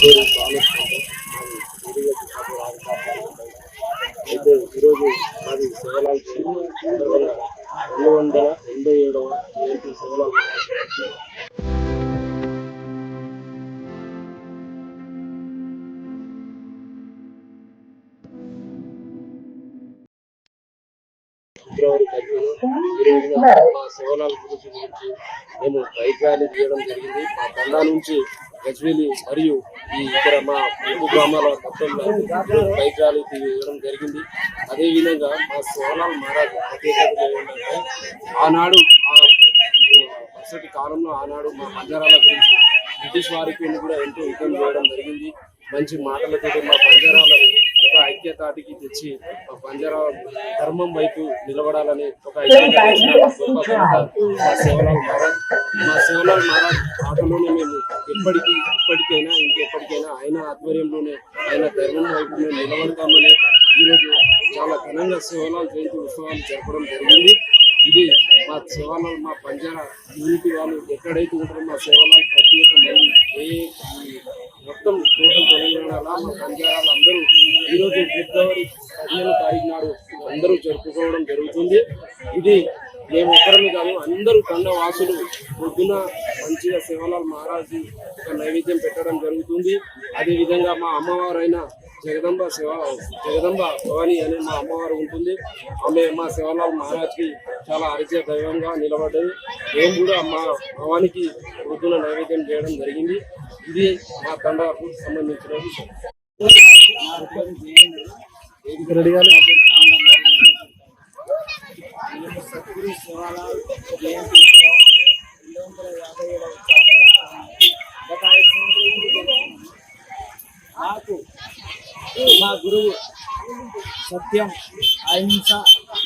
పేరు బాలకృష్ణ. అయితే ఈరోజు మాది శివలాల్ 287వ జయంతి శివలాల్ ఫిబ్రవరి 15 మా శివలాల్ గురించి మేము బైక్ ర్యాలీ తీయడం జరిగింది. మా తండా నుంచి గజ్వేలి మరియు ఈ ఇతర మా పొరుగు గ్రామాల మొత్తం బైక్ ర్యాలీ తీయడం జరిగింది. అదేవిధంగా మా శివలాల్ మహారాజ్ ప్రత్యేకత ఏంటంటే ఆనాడు మరుసటి కాలంలో ఆనాడు మా బంజారాల గురించి బ్రిటిష్ వారికి కూడా ఎంతో యుద్ధం చేయడం జరిగింది. మంచి మాటలతో మా బంజారాలను ఒక ఐక్యతాటికి తెచ్చి మా బంజారా ధర్మం వైపు నిలబడాలని ఒక ఐక్యత మా శివలాల్ మహారాజ్. మా శివలాల్ మహారాజ్ ఆటలోనే మేము ఇప్పటికైనా ఇంకెప్పటికైనా ఆయన ఆధ్వర్యంలోనే ఆయన ధర్మం వైపు మేము నిలబడతామని ఈరోజు చాలా ఘనంగా శివలాల్ జయంతి ఉత్సవాలు జరపడం జరిగింది. ఇది మా శివలాల్ మా బంజారా యూనిటీ వాళ్ళు ఎక్కడైతే ఉంటారో మా శివలాల్ ప్రత్యేక మొత్తం టోటల్ తెలంగాణ మా బంజారాలు అందరూ ఈరోజు ఫిబ్రవరి 15వ తారీఖు నాడు అందరూ జరుపుకోవడం జరుగుతుంది. ఇది మేము ఒక్కరమే కాదు, అందరూ తండ వాసులు పొద్దున మంచిగా శివలాల్ మహారాజు ఒక నైవేద్యం పెట్టడం జరుగుతుంది. అదేవిధంగా మా అమ్మవారైన జగదంబ భవాని అనే మా అమ్మవారు ఉంటుంది. ఆమె మా శివలాల్ మహారాజ్కి చాలా ఆరాధ్య దైవంగా నిలబడ్డది. మేము కూడా మా భవానికి పొద్దున నైవేద్యం చేయడం జరిగింది. ఇది మా తండాకు సంబంధించిన విషయం. సద్గురు శివలాల్ జయంతి ఉత్సవం 257వ గత 5 సంవత్సరాల నుంచి జరుగుతుంది. నాకు మా గురువు సత్యం అహింస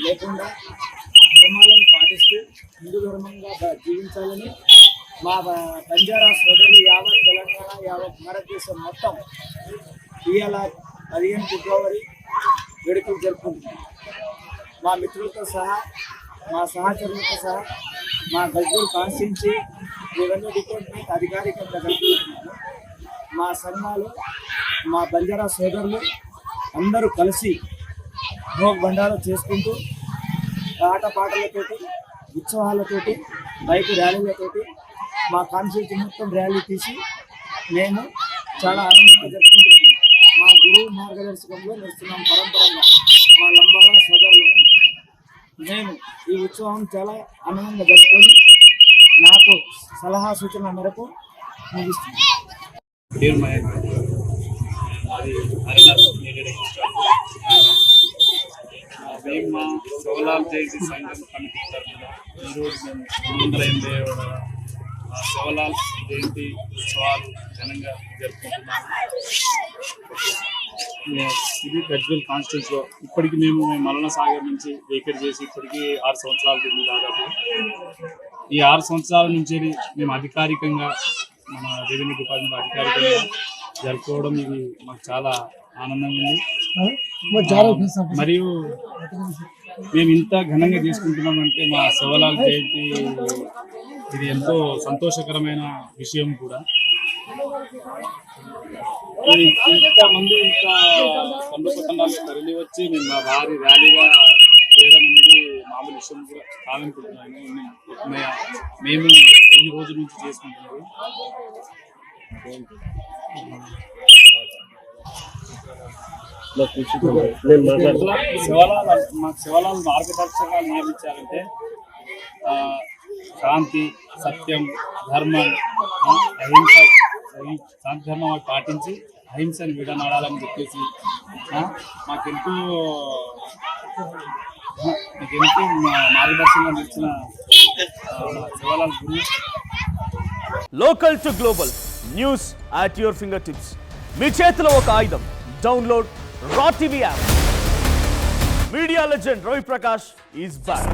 లేకుండా ధర్మాలను పాటిస్తూ హిందూ ధర్మంగా జీవించాలని మా బంజారా సోదరులు యావత్ తెలంగాణ యావత్ భారతదేశం మొత్తం ఇవాళ 15 ఫిబ్రవరి వేడుకలు జరుపుకుంటున్నాం. మా మిత్రులతో సహా మా సహచరులతో సహా మా గజ్వేల్ కాన్స్టిట్యున్సీ రెవెన్యూ డిపార్ట్మెంట్ అధికారికంగా జరుపుకుంటున్నాము. మా సంఘాలు మా బంజారా సోదరులు అందరూ కలిసి భోగ్ బండాలు చేసుకుంటూ ఆటపాటలతోటి ఉత్సవాలతోటి బైక్ ర్యాలీలతోటి మా కాన్స్టిట్యున్సీ మొత్తం ర్యాలీ తీసి మేము చాలా ఆనందంగా జరుపుకుంటున్నాము. మా గురువు మార్గదర్శకంలో నడుస్తున్నాం. పరంపరంగా మా లంబాడా సోదరులను మేము ఈ ఉత్సవం చాలా ఆనందంగా జరుపుకొని నాకు సలహా సూచనల మేరకు ముగిస్తుంది. మేము మా శివలాల్ జయంతి సంఘం కమిటీ తరఫున ఈరోజు మేము 287వ శివలాల్ జయంతి ఉత్సవాలు ఘనంగా జరుపుకుంటున్నాము. ఇది గజ్వేల్ కాన్స్టిట్యూన్సీలో ఇప్పటికి మేము మల్లన సాగర్ నుంచి వేకెట్ చేసి ఇప్పటికీ 6 సంవత్సరాలు తిరిగి దాదాపు ఈ 6 సంవత్సరాల నుంచి మేము అధికారికంగా మన రెవెన్యూ డిపార్ట్మెంట్ అధికారికంగా జరుపుకోవడం ఇది మాకు చాలా ఆనందంగా ఉంది. మరియు మేము ఇంత ఘనంగా చేసుకుంటున్నామంటే మా శివలాల్ జయంతి ఇది ఎంతో సంతోషకరమైన విషయం కూడా. ఇంతమంది ఇంత సంతోషంగా తరలి వచ్చి మేము మా భారీ ర్యాలీగా చేయడం అనేది మామూలు విషయం కూడా కాదనుకుంటున్నాను. మేము ఎన్ని రోజుల నుంచి చేసుకుంటున్నాము. శివలాల్ మార్గదర్శకాలు నియమించారంటే శాంతి, సత్యం, ధర్మం, అహింస, శాంతి ధర్మం పాటించి అహింసను విడనాడాలని చెప్పేసి మాకెంతో మార్గదర్శకంగా నిలిచిన శివలాల్ గురు. Local to global news at your fingertips. మీ చేతిలో ఒక ఆయుధం. Download Raw TV app. Media legend Ravi Prakash is back.